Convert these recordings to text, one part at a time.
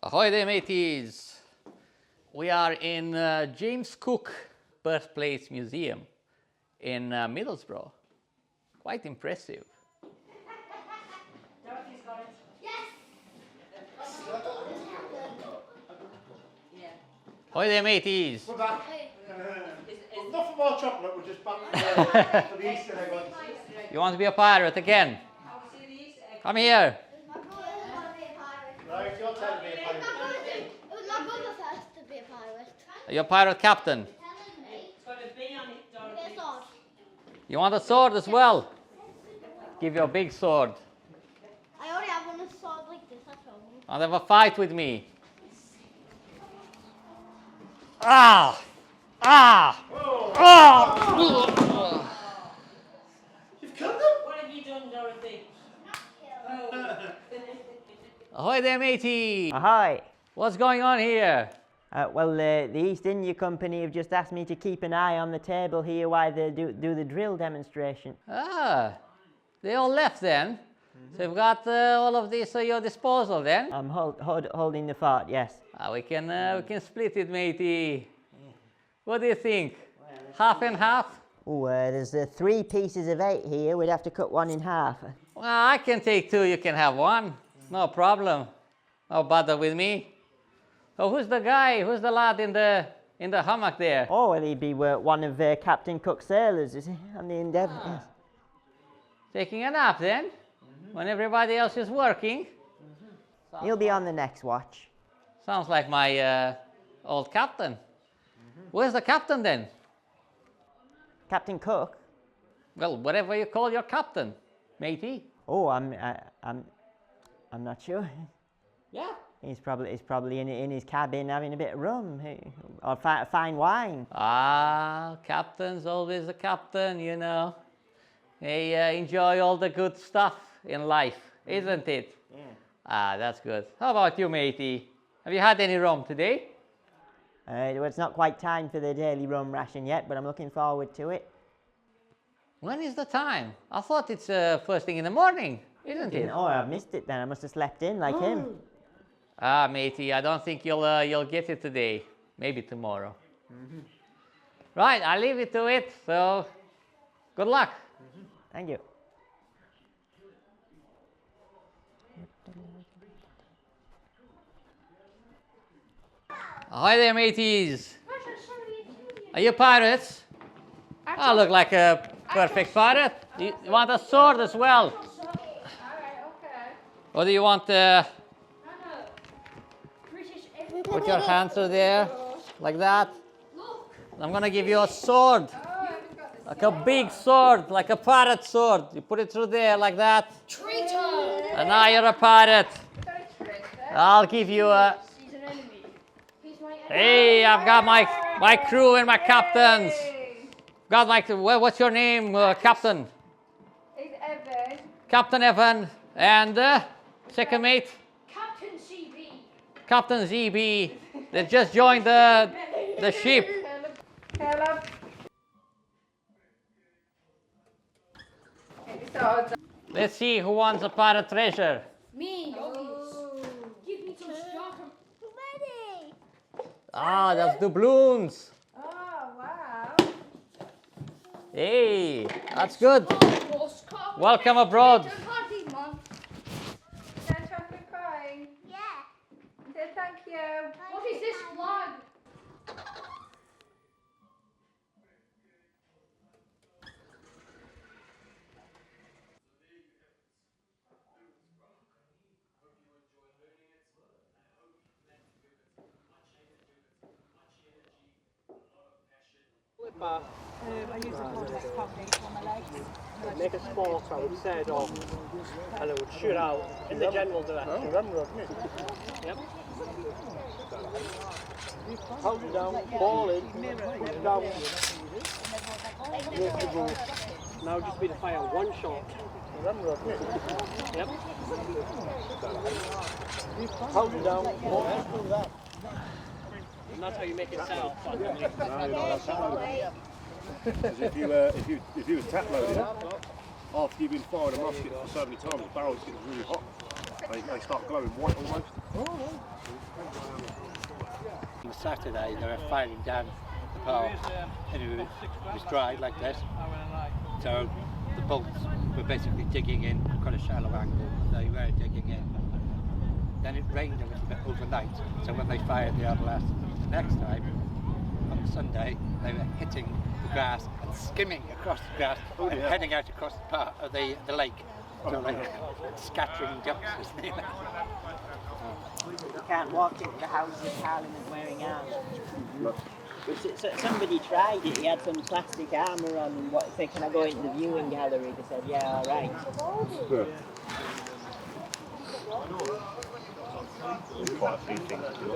Ahoy there, mateys! We are in James Cook Birthplace Museum in Middlesbrough. Quite impressive. Dorothy's got it. Yes! Yeah. Ahoy there, mateys! We're back. Not for more chocolate, we're just back for the Easter egg ones. You want to be a pirate again? Come here! Right, your turn to be a pirate. It was my brother first to be a pirate. You're pirate captain. It's got a B on it, Dorothy. Get a sword. You want a sword as well? Give you a big sword. I already have one, a sword like this, that's all. Want to have a fight with me? Ah! Ah! Ah! You've killed them? What have you done, Dorothy? Ahoy there, matey! Ahoy! What's going on here? The East India Company have just asked me to keep an eye on the table here while they do the drill demonstration. Ah, they all left then? So you've got all of this at your disposal then? I'm holding the fort, yes. We can split it, matey. What do you think? Half and half? Oh, there's 3 pieces of 8 here. We'd have to cut one in half. Well, I can take 2, you can have 1. No problem. No bother with me. Oh, who's the guy? Who's the lad in the hammock there? Oh, well, he'd be one of Captain Cook's sailors, is he? On the Endeavour, yes. Taking a nap then? When everybody else is working? He'll be on the next watch. Sounds like my old captain. Where's the captain then? Captain Cook? Well, whatever you call your captain, matey. Oh, I'm not sure. Yeah. He's probably in his cabin having a bit of rum or fine wine. Ah, captain's always the captain, you know. They enjoy all the good stuff in life, isn't it? Yeah. Ah, that's good. How about you, matey? Have you had any rum today? Well, it's not quite time for the daily rum ration yet, but I'm looking forward to it. When is the time? I thought it's first thing in the morning, isn't it? Oh, I've missed it then. I must have slept in like him. Ah, matey, I don't think you'll get it today. Maybe tomorrow. Right, I'll leave it to it. So, good luck. Thank you. Ahoy there, mateys. Are you pirates? I look like a perfect pirate. You want a sword as well? Alright, okay. Or do you want put your hands through there, like that? I'm gonna give you a sword. Like a big sword, like a pirate sword. You put it through there, like that. Traitor! And now you're a pirate. I'll give you a... He's an enemy. He's my enemy. Hey, I've got my crew and my captains. Got my... What's your name, Captain? It's Evan. Captain Evan. And second mate? Captain CB. Captain ZB. They just joined the ship. Caleb. Let's see who wants a pirate treasure. Me. Give me some stock. Ready. Ah, that's doubloons. Oh, wow. Hey, that's good. Welcome Welcome abroad. Is that chocolate coin? Yeah. Say thank you. What is this flag? Make a spark out, set off, and it would shoot out in the general direction. Yep. Hold it down, ball in, push it down. Make the go. Now just be to fire one shot. Yep. Hold it down, ball. And that's how you make it set off. Because if you attack loading, after you've been firing a musket for so many times, the barrels get really hot. They start glowing white almost. On Saturday they were firing down the park and it was dry like this, so the bolts were basically digging in at quite a shallow angle. They were digging in. Then it rained a little bit overnight, so when they fired the other blast the next time, on Sunday, they were hitting the grass and skimming across the grass and heading out across the part of the lake. So like scattering ducks. You can't walk into the House of Parliament wearing armour. Somebody tried it, he had some plastic armour on, and what said, can I go into the viewing gallery? They said, yeah, all right. Quite a few things to do.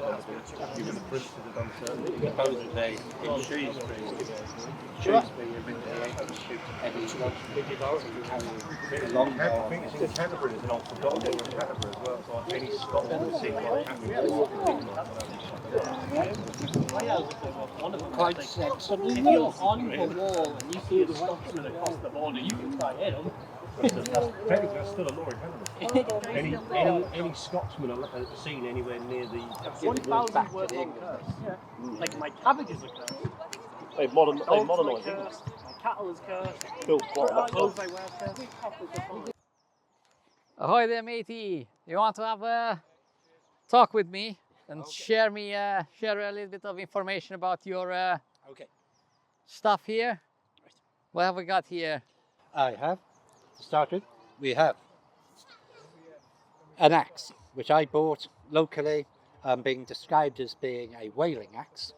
Even the princes have done certain things. Supposedly in Shrewsbury, originally able to shoot any long I think it's in Canterbury, there's an old forgotten one in Canterbury as well. So any Scotsman will see what happened. quite sensible. If you're on the wall and you see a Scotsman across the border, you can try hit him. Technically, that's still a law in Canada. Any Scotsman seen anywhere near the 1,000 words on curse. Yeah. Like my cabbages are cursed. They've modernised it. My cattle is cursed. My clothes I wear are cursed. Ahoy there, matey. You want to have a talk with me and share a little bit of information about your stuff here? What have we got here? I have, to start with, we have an axe, which I bought locally, being described as being a whaling axe,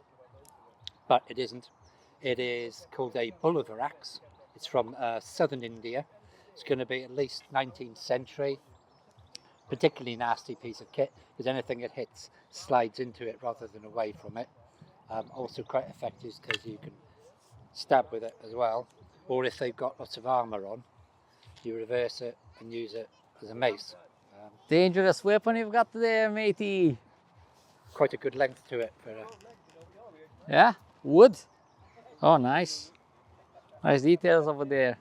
but it isn't. It is called a Bolivar axe. It's from southern India. It's going to be at least 19th century. Particularly nasty piece of kit, because anything it hits slides into it rather than away from it. Also quite effective because you can stab with it as well, or if they've got lots of armour on, you reverse it and use it as a mace. Dangerous weapon you've got there, matey. Quite a good length to it. Yeah, wood. Oh, nice. Nice details over there.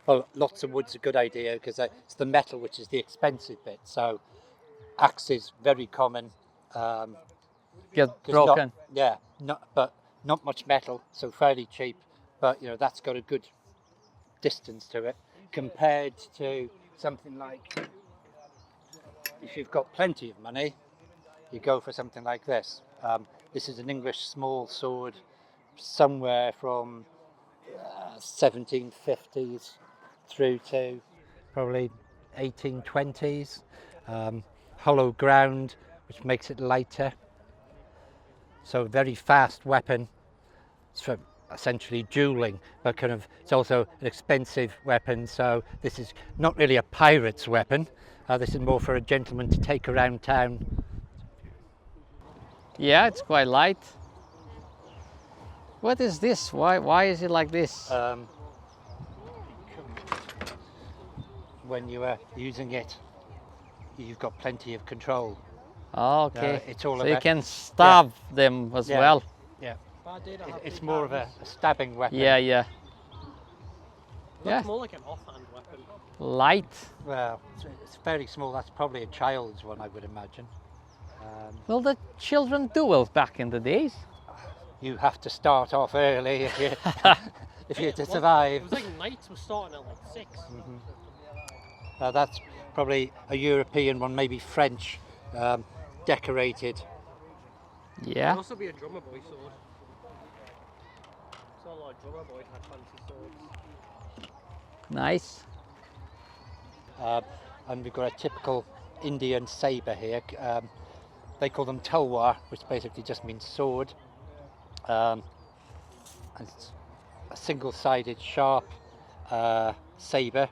Well, lots of wood's a good idea because it's the metal which is the expensive bit. So, axes very common. Get broken. But not much metal, so fairly cheap. But that's got a good distance to it compared to something like. If you've got plenty of money, you go for something like this. This is an English small sword, somewhere from 1750s. Through to probably 1820s. Hollow ground, which makes it lighter. So very fast weapon. It's for essentially dueling, but it's also an expensive weapon. So this is not really a pirate's weapon. This is more for a gentleman to take around town. Yeah, it's quite light. What is this? Why is it like this? When you are using it, you've got plenty of control. Oh, okay. It's all so about, you can stab them as well. Yeah. It's more of a stabbing weapon. Yeah. Looks more like an offhand weapon. Light. Well, it's very small. That's probably a child's one, I would imagine. Well, the children duel back in the days. You have to start off early if you're to survive. It was like knights were starting at like 6. Mm-hmm. That's probably a European one, maybe French, decorated. Yeah. Could also be a drummer boy sword. Saw a lot of drummer boys had fancy swords. Nice. And we've got a typical Indian sabre here. They call them talwar, which basically just means sword. And it's a single-sided, sharp sabre.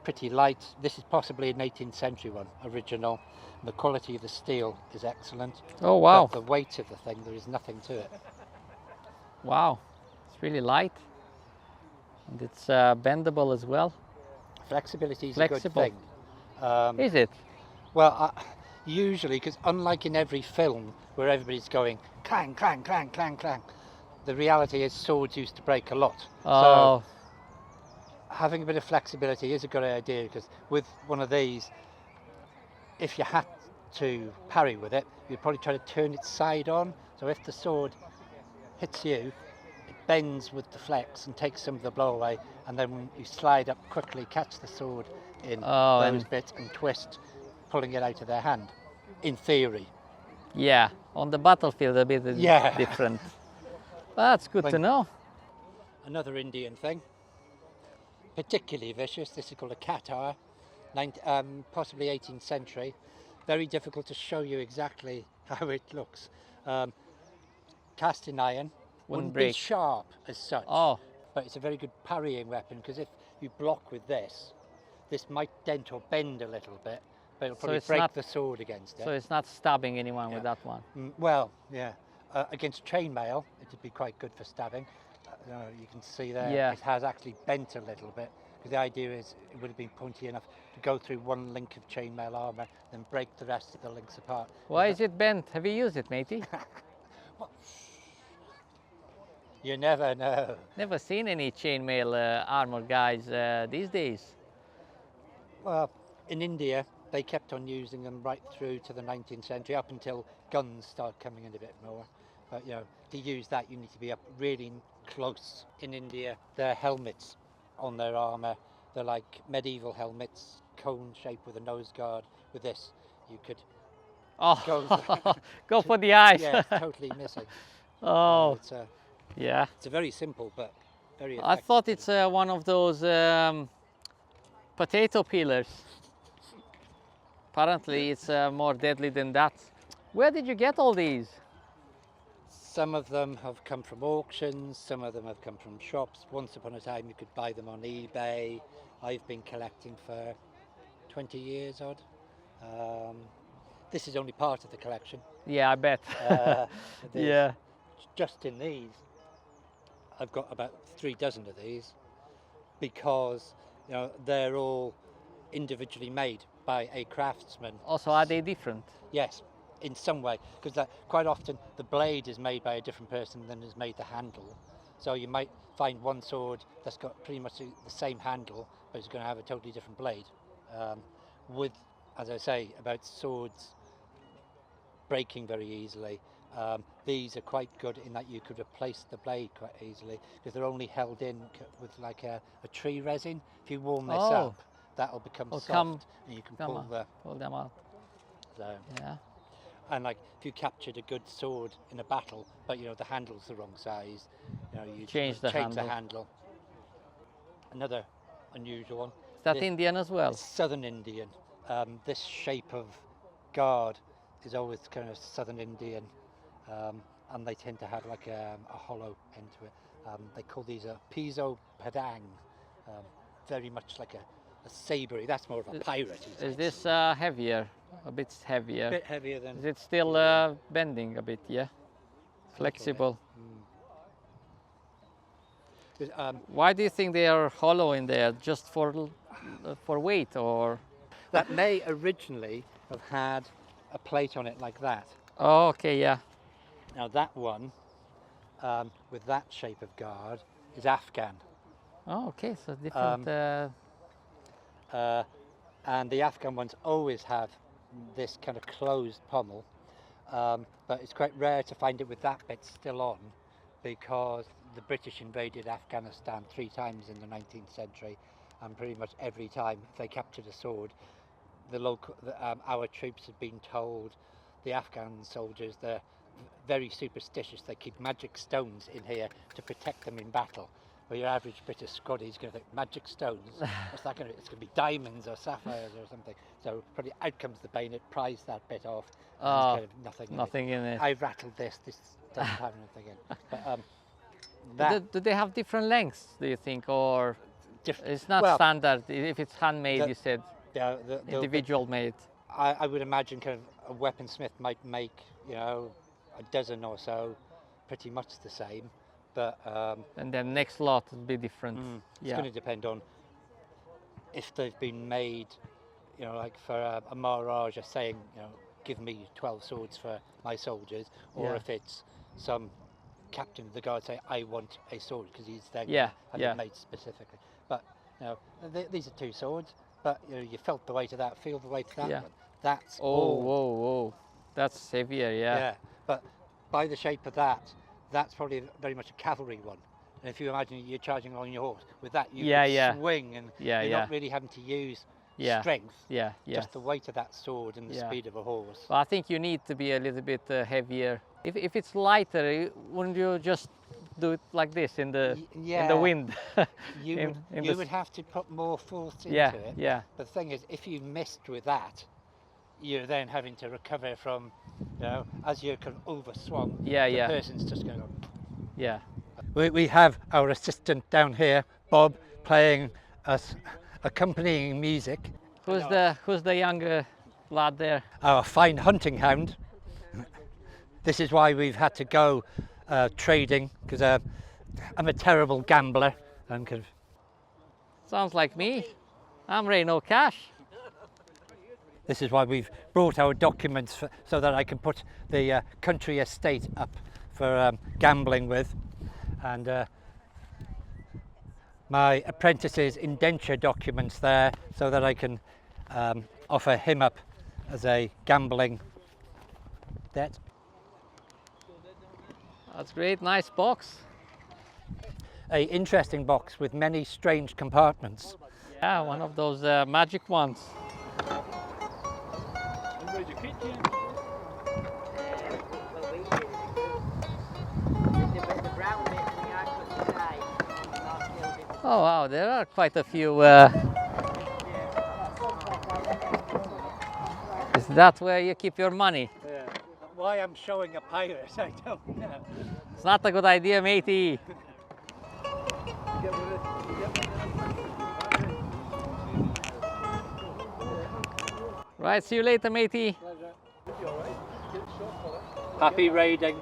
Pretty light. This is possibly an 18th century one, original. The quality of the steel is excellent. Oh, wow. But the weight of the thing, there is nothing to it. Wow. It's really light. And it's bendable as well. Flexibility is a good thing. Is it? Well, usually, because unlike in every film where everybody's going clang, clang, clang, clang, clang, the reality is swords used to break a lot. Oh. So having a bit of flexibility is a good idea, because with one of these, if you had to parry with it, you'd probably try to turn it side on. So if the sword hits you, it bends with the flex and takes some of the blow away, and then when you slide up quickly, catch the sword in those bits and twist, pulling it out of their hand, in theory. Yeah, on the battlefield a bit different. That's good to know. Another Indian thing, particularly vicious, this is called a katar, possibly 18th century. Very difficult to show you exactly how it looks. Cast in iron, wouldn't be sharp as such, but it's a very good parrying weapon, because if you block with this might dent or bend a little bit, but it'll probably break the sword against it. So it's not stabbing anyone with that one? Well, yeah. Against chainmail, it would be quite good for stabbing. You can see there, it has actually bent a little bit, because the idea is it would have been pointy enough to go through one link of chainmail armour, then break the rest of the links apart. Why is it bent? Have you used it, matey? Well, you never know. Never seen any chainmail armour guys these days. Well, in India, they kept on using them right through to the 19th century, up until guns started coming in a bit more. But you know, to use that, you need to be up really close. In India, their helmets on their armour, they're like medieval helmets, cone shaped with a nose guard. With this, you could go for the eyes. Yeah, it's totally missing. It's a very simple but very effective. I thought it's one of those potato peelers. Apparently it's more deadly than that. Where did you get all these? Some of them have come from auctions, some of them have come from shops. Once upon a time you could buy them on eBay. I've been collecting for 20 years odd. This is only part of the collection. Yeah, I bet. Yeah. Just in these, I've got about 3 dozen of these, because you know they're all individually made by a craftsman. Also, are they different? Yes, in some way, because quite often the blade is made by a different person than is made the handle. So you might find one sword that's got pretty much the same handle, but it's going to have a totally different blade. With, as I say, about swords breaking very easily, these are quite good in that you could replace the blade quite easily, because they're only held in with like a tree resin. If you warm this up, that'll become soft, and you can pull them out. So, yeah. And like if you captured a good sword in a battle, but you know the handle's the wrong size, you know you change the handle. Another unusual one. Is that Indian as well? Southern Indian. This shape of guard is always kind of Southern Indian, and they tend to have like a hollow end to it. They call these a piso padang, very much like a sabre. That's more of a pirate. Is this heavier? A bit heavier. A bit heavier than. Is it still bending a bit? Yeah. Flexible. Why do you think they are hollow in there? Just for weight, or? That may originally have had a plate on it like that. Oh, okay, yeah. Now that one, with that shape of guard, is Afghan. Oh, okay, so different. And the Afghan ones always have this kind of closed pommel, but it's quite rare to find it with that bit still on, because the British invaded Afghanistan 3 times in the 19th century, and pretty much every time if they captured a sword, our troops had been told, the Afghan soldiers, they're very superstitious, they keep magic stones in here to protect them in battle. Well, your average British squaddy is going to think, magic stones? What's that going to be? It's going to be diamonds or sapphires or something. So probably out comes the bayonet, pries that bit off, and there's kind of nothing in it. I've rattled this doesn't have anything in. But do they have different lengths, do you think, or it's not standard? If it's handmade, you said, individual made. I would imagine kind of a weaponsmith might make, you know, a dozen or so, pretty much the same. But, and then next lot will be different. It's going to depend on if they've been made, you know, like for a Maharaja saying, you know, give me 12 swords for my soldiers, or if it's some captain of the guard say, I want a sword, because he's then had it made specifically. But you know, these are 2 swords, but you know, you felt the weight of that, feel the weight of that one. That's Oh, all. whoa, whoa. That's heavier, yeah. Yeah, but by the shape of that, that's probably very much a cavalry one. And if you imagine you're charging along your horse, with that you could swing, and you're not really having to use strength, just the weight of that sword and the speed of a horse. Well, I think you need to be a little bit heavier. If it's lighter, wouldn't you just do it like this in the wind? You would have to put more force into it. Yeah. But the thing is, if you missed with that, you're then having to recover from, as you can overswung, the person's just going to... Yeah. We have our assistant down here, Bob, playing us accompanying music. Who's the younger lad there? Our fine hunting hound. This is why we've had to go trading, because I'm a terrible gambler. And Sounds like me. I'm Reno Cash. This is why we've brought our documents so that I can put the country estate up for gambling with. And my apprentice's indenture documents there so that I can offer him up as a gambling debt. That's great, nice box. A interesting box with many strange compartments. Yeah, one of those magic ones. There's your kitchen. Oh wow, there are quite a few. Is that where you keep your money? Yeah. Why I'm showing a pirate, I don't know. It's not a good idea, matey. Right, see you later, matey. Happy raiding.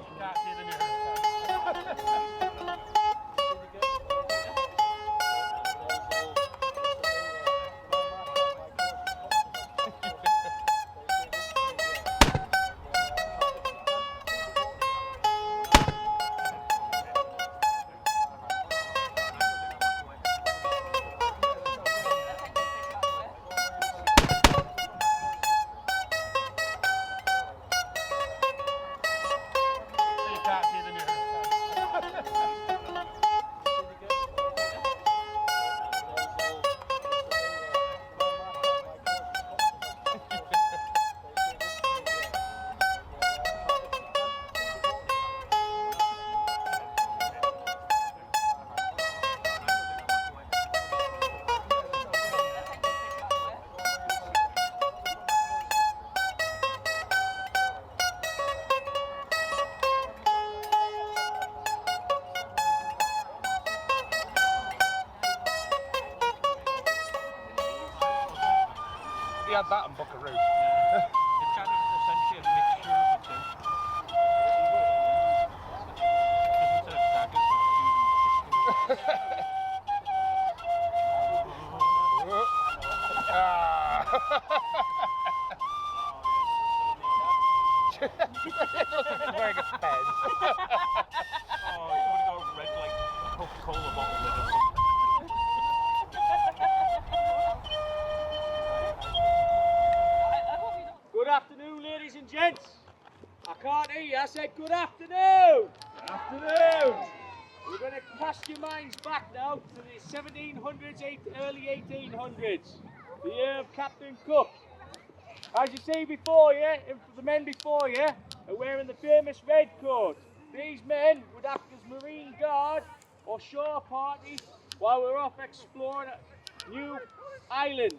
He had that and Buckaroo. It's kind of essentially a mixture of the two. Just instead of daggers, we're using He's wearing a fez. Oh, he's going to go red like Coca-Cola bottle lid or something. Good afternoon, ladies and gents. I can't hear you. I said good afternoon. Good afternoon. We're going to cast your minds back now to the 1700s, early 1800s, the year of Captain Cook. As you see before you, the men before you are wearing the famous Redcoat. These men would act as marine guard or shore parties while we're off exploring new islands.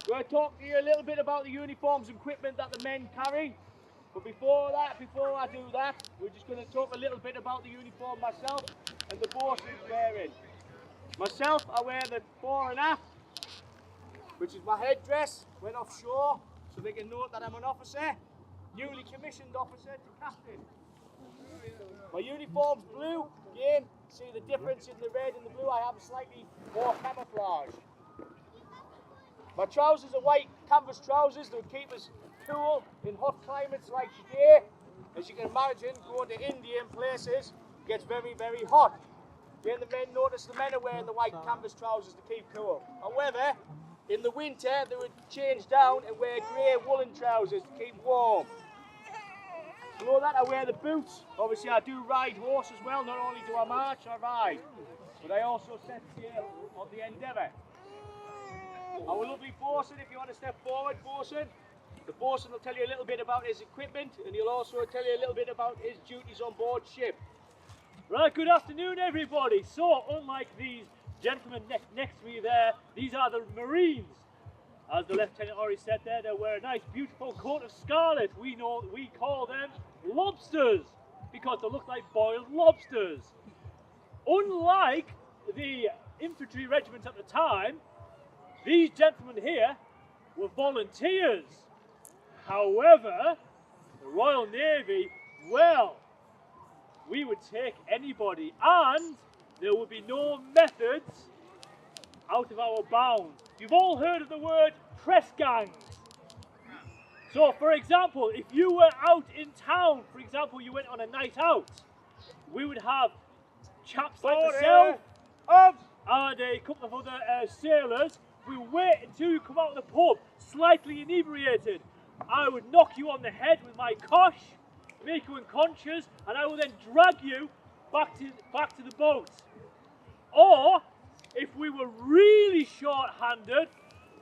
We're going to talk to you a little bit about the uniforms and equipment that the men carry. But before I do that, we're just going to talk a little bit about the uniform myself and the bosun's wearing. Myself, I wear the fore and aft, which is my headdress when offshore, so they can note that I'm an officer, newly commissioned officer to captain. My uniform's blue. Again, see the difference in the red and the blue. I have slightly more camouflage. My trousers are white canvas trousers that keep us cool in hot climates like today. As you can imagine, going to India and places gets very, very hot. Then the men notice the men are wearing the white canvas trousers to keep cool. However, In the winter, they would change down and wear grey woolen trousers to keep warm. Below that, I wear the boots. Obviously, I do ride horse as well. Not only do I march, I ride. But I also set sail on the Endeavour. Our lovely bosun, if you want to step forward, bosun. The bosun will tell you a little bit about his equipment, and he'll also tell you a little bit about his duties on board ship. Right, good afternoon everybody. So, unlike these gentlemen next to me there, these are the Marines. As the Lieutenant already said there, they wear a nice beautiful coat of scarlet. We call them lobsters, because they look like boiled lobsters. Unlike the infantry regiments at the time, these gentlemen here were volunteers. However, the Royal Navy, well, we would take anybody, and there would be no methods out of our bounds. You've all heard of the word press gangs. So, for example, if you were out in town, for example, you went on a night out, we would have chaps like myself and a couple of other sailors. We would wait until you come out of the pub, slightly inebriated. I would knock you on the head with my cosh, make you unconscious, and I will then drag you back to the boat. Or, if we were really short-handed,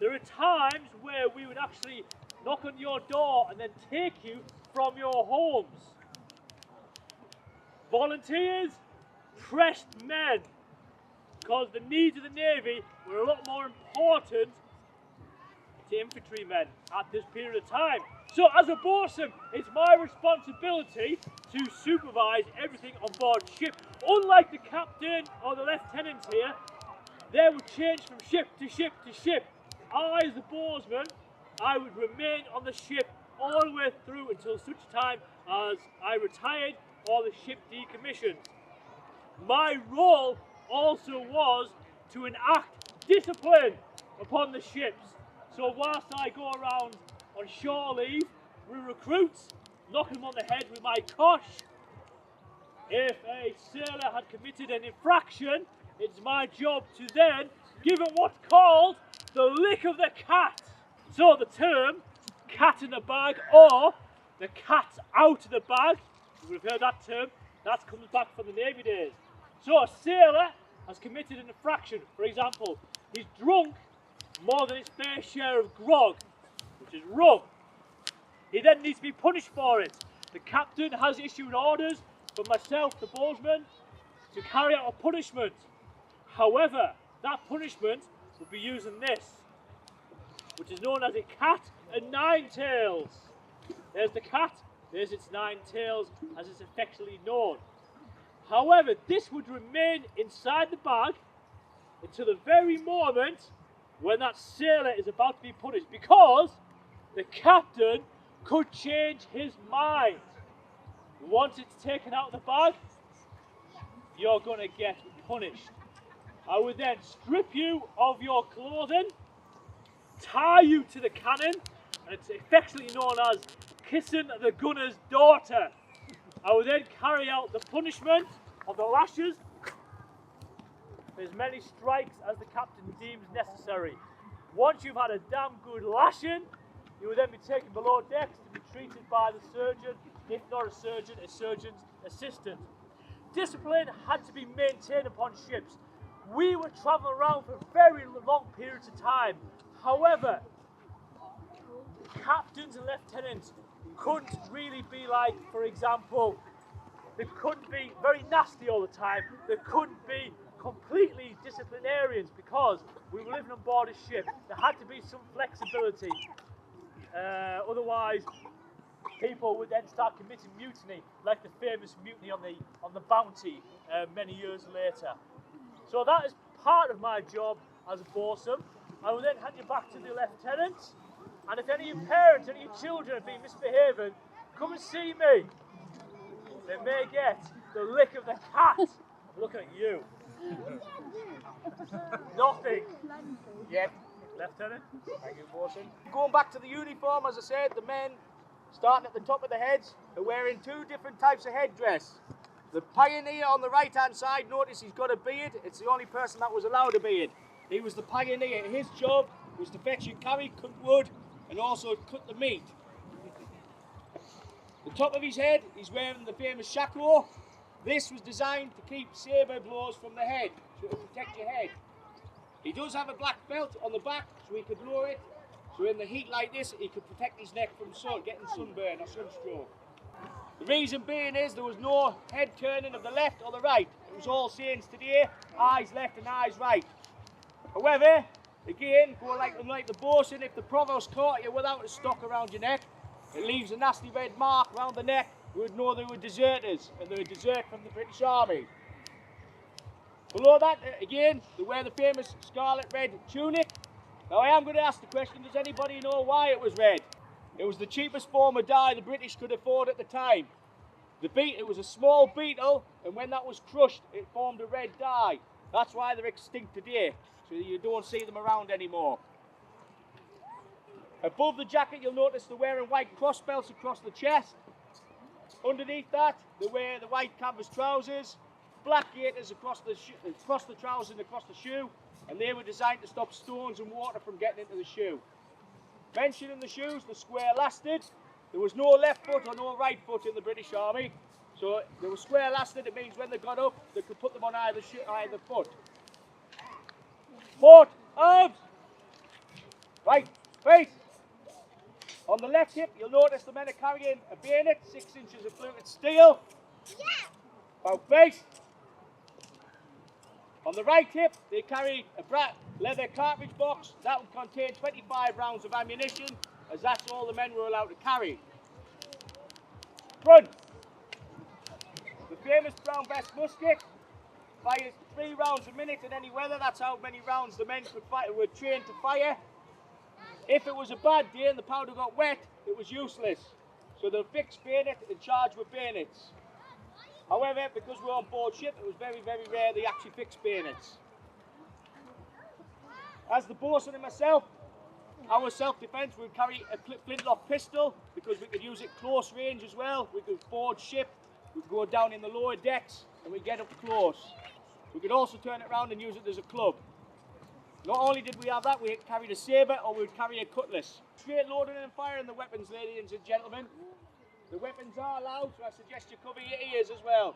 there are times where we would actually knock on your door and then take you from your homes. Volunteers, pressed men, because the needs of the Navy were a lot more important to infantrymen at this period of time. So as a bosun, it's my responsibility to supervise everything on board ship. Unlike the captain or the lieutenant here, they would change from ship to ship to ship. I, as the bowsman, I would remain on the ship all the way through until such time as I retired or the ship decommissioned. My role also was to enact discipline upon the ships. So whilst I go around on shore leave with recruits, knock them on the head with my cosh. If a sailor had committed an infraction, it's my job to then give him what's called the lick of the cat. So the term cat in the bag, or the cat's out of the bag, you would have heard that term, that comes back from the Navy days. So a sailor has committed an infraction. For example, he's drunk more than his fair share of grog, which is rum. He then needs to be punished for it. The captain has issued orders for myself, the bowsman, to carry out a punishment. However, that punishment will be using this, which is known as a cat and nine tails. There's the cat, there's its nine tails, as it's affectionately known. However, this would remain inside the bag until the very moment when that sailor is about to be punished, because the captain could change his mind. Once it's taken out of the bag, you're going to get punished. I would then strip you of your clothing, tie you to the cannon, and it's affectionately known as kissing the gunner's daughter. I would then carry out the punishment of the lashes, as many strikes as the captain deems necessary. Once you've had a damn good lashing, you will then be taken below decks to be treated by the surgeon, if not a surgeon's assistant. Discipline had to be maintained upon ships. We were travelling around for very long periods of time. However, captains and lieutenants couldn't really be like, for example, they couldn't be very nasty all the time. They couldn't be completely disciplinarians, because we were living on board a ship. There had to be some flexibility. Otherwise, people would then start committing mutiny, like the famous mutiny on the Bounty many years later. So that is part of my job as a bosun. I will then hand you back to the lieutenant, and if any of your parents, any of your children have been misbehaving, come and see me. They may get the lick of the cat. Looking at you. Nothing yet, Lieutenant. Thank you, bosun. Going back to the uniform, as I said, the men, starting at the top of the heads, are wearing two different types of headdress. The pioneer on the right-hand side, notice he's got a beard. It's the only person that was allowed a beard. He was the pioneer. His job was to fetch and carry, cut wood, and also cut the meat. The top of his head, he's wearing the famous shako. This was designed to keep sabre blows from the head, so to protect your head. He does have a black belt on the back, so he could lower it. So in the heat like this, he could protect his neck from getting sunburn or sunstroke. The reason being is there was no head turning of the left or the right. It was all sayings today, eyes left and eyes right. However, again, go like the bosun, if the provost caught you without a stock around your neck, it leaves a nasty red mark around the neck. We would know they were deserters, and they were desert from the British Army. Below that, again, they wear the famous scarlet red tunic. Now I am going to ask the question, does anybody know why it was red? It was the cheapest form of dye the British could afford at the time. It was a small beetle, and when that was crushed, it formed a red dye. That's why they're extinct today, so you don't see them around anymore. Above the jacket, you'll notice they're wearing white cross belts across the chest. Underneath that, they wear the white canvas trousers, black gaiters across the trousers and across the shoe, and they were designed to stop stones and water from getting into the shoe. Mentioning the shoes, the square lasted. There was no left foot or no right foot in the British Army, so they were square lasted. It means when they got up, they could put them on either foot. Port arms. Right, face. On the left hip, you'll notice the men are carrying a bayonet, 6 inches of fluted steel. About face. On the right hip, they carry a leather cartridge box. That would contain 25 rounds of ammunition, as that's all the men were allowed to carry. Front. The famous brown vest musket fires 3 rounds a minute in any weather. That's how many rounds the men were trained to fire. If it was a bad day and the powder got wet, it was useless. So they'll fix bayonet and charge with bayonets. However, because we're on board ship, it was very, very rare they actually fixed bayonets. As the bosun and myself, our self-defence, we'd carry a flintlock pistol because we could use it close range as well. We could board ship, we'd go down in the lower decks and we'd get up close. We could also turn it around and use it as a club. Not only did we have that, we carried a sabre or we would carry a cutlass. Straight loading and firing the weapons, ladies and gentlemen. The weapons are loud, so I suggest you cover your ears as well.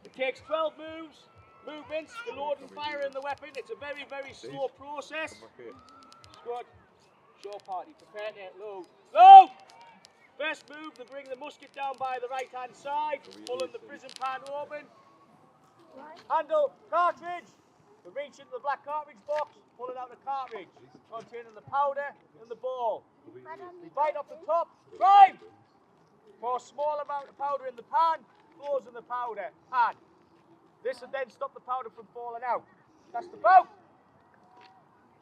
It takes 12 movements to load and fire in the weapon. It's a very, very slow process. Squad, show party, prepare to load. Load! First move, they bring the musket down by the right hand side, pulling the prison pan open. Handle, cartridge. They reach into the black cartridge box, pulling out the cartridge, containing the powder and the ball. They bite off the top, prime! Pour a small amount of powder in the pan, close in the powder, pan. This will then stop the powder from falling out. That's the boat.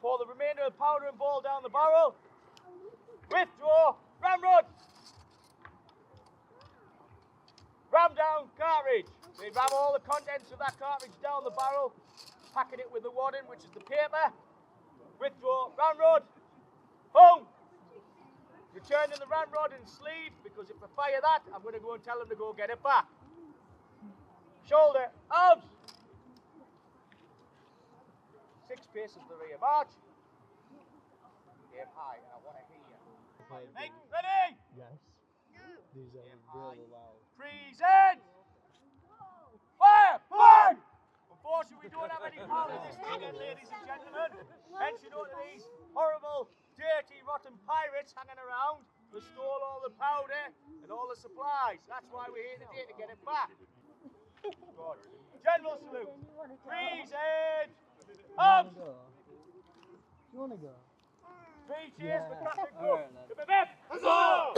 Pour the remainder of the powder and ball down the barrel. Withdraw, ramrod. Ram down cartridge. They ram all the contents of that cartridge down the barrel, packing it with the wadding, which is the paper. Withdraw, ramrod. Home. Return in the ramrod and sleeve, because if I fire that, I'm going to go and tell them to go get it back. Shoulder, arms. 6 paces the rear march. Aim high, and I want to hear you. Make ready. Yes. These are really loud. Present. Fire! Fire! Unfortunately, we don't have any powder this weekend, ladies and gentlemen. Hence, you know, these horrible, dirty, rotten pirates hanging around to stole all the powder and all the supplies. That's why we're here today, to get it back. Good. General salute. Present. Arms. You want to go? 3 cheers for Captain Cook. Hip-hip-hip. Huzzah!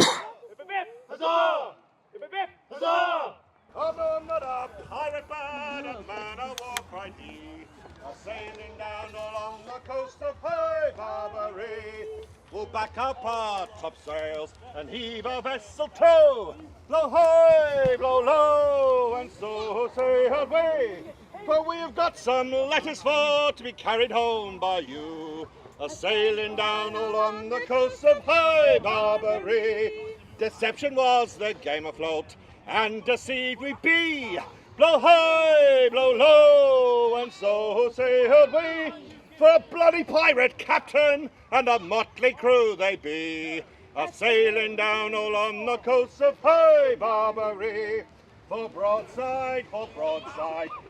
Hip-hip-hip. Huzzah! Hip-hip-hip. Huzzah! I'm not a pirate man, a man of war, cried he, a-sailing down along the coast of High Barbary. We'll back up our topsails and heave our vessel to. Blow high, blow low, and so sail we. For we've got some letters for to be carried home by you. A-sailing down along the coast of High Barbary. Deception was the game afloat, and deceived we be. Blow high, blow low, and so sailed we. For a bloody pirate captain and a motley crew they be, a-sailing down all on the coast of High Barbary. For broadside,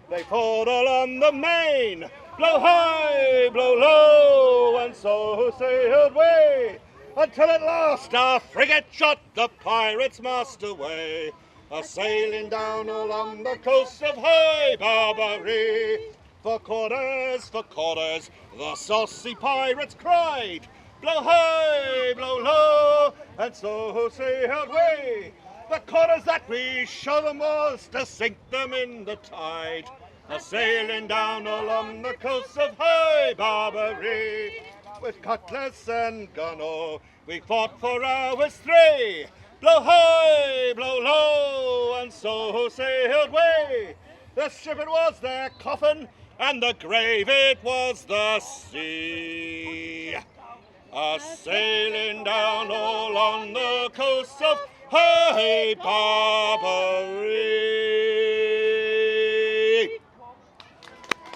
they fought all on the main. Blow high, blow low, and so sailed away, until at last our frigate shot the pirates' mast away, a-sailing down along the coast of High Barbary. For quarters, the saucy pirates cried, blow high, blow low, and so sailed away. The quarters that we showed them was to sink them in the tide, a-sailing down along the coast of High Barbary. With cutlass and gunno we fought for hours three, blow high, blow low, and so sailed away. The ship it was their coffin, and the grave it was the sea, a-sailing down all on the coast of High Barbary.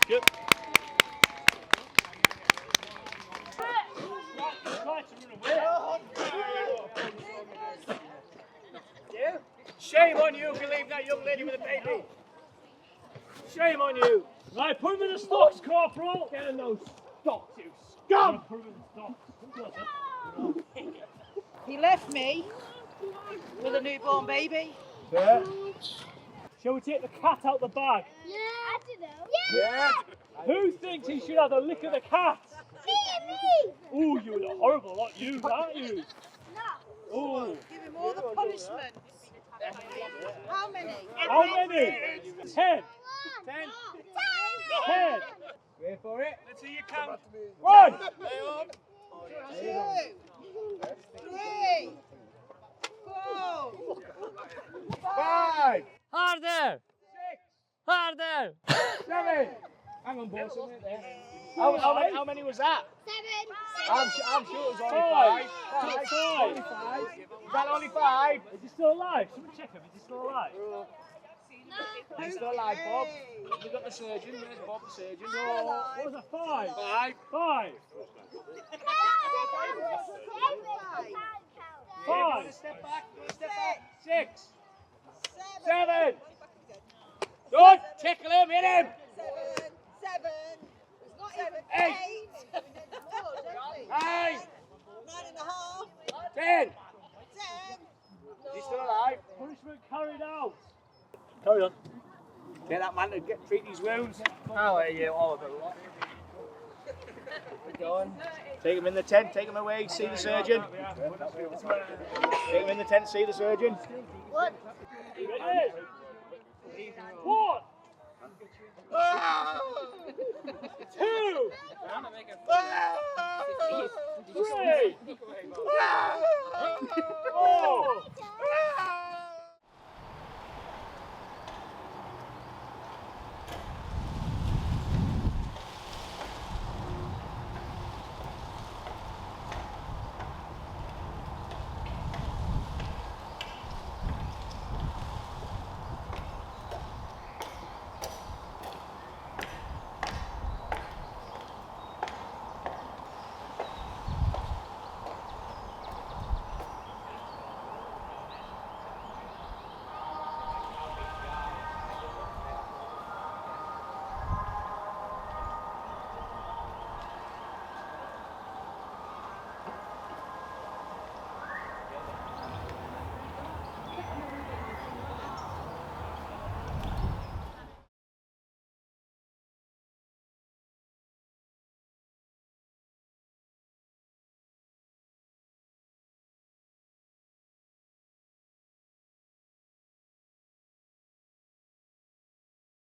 Yep. Shame on you for leaving that young lady with a baby. Shame on you. Right, put him in the stocks, Corporal. Get in those stocks, you scum. Put him in the stocks. He left me with a newborn baby. Yeah. Shall we take the cat out the bag? Yeah, I don't know. Yeah. Who thinks he should have the lick of the cat? Me! Ooh, you're a horrible lot, you, aren't you? No. Ooh. Give him all the punishment. How many? How many? 10. 10. 10. Wait for it. Let's see you count. 1. 2, 3, 4, 5. Harder! 6. Harder! 7. Hang on, Bosun, wait there. How many was that? 7. I'm sure it was only 5. 5. 5. Only 5. Is that only 5? Is he still alive? Someone check him. Is he still alive? He's still alive, Bob. We got the surgeon. Where's Bob, the surgeon? No. What was that? 5. 5. 5. 5. Step back. Step back. 6. 7. Good. Tickle him. Hit him. 7. It's not even 8. 9. 9.5. 10. 10. He's still alive. Punishment carried out. Carry on. Get that man to treat these wounds. How are you? All of it. Keep going. Take him in the tent. Take him away. See the surgeon. Take him in the tent. See the surgeon. What? Ready? 1.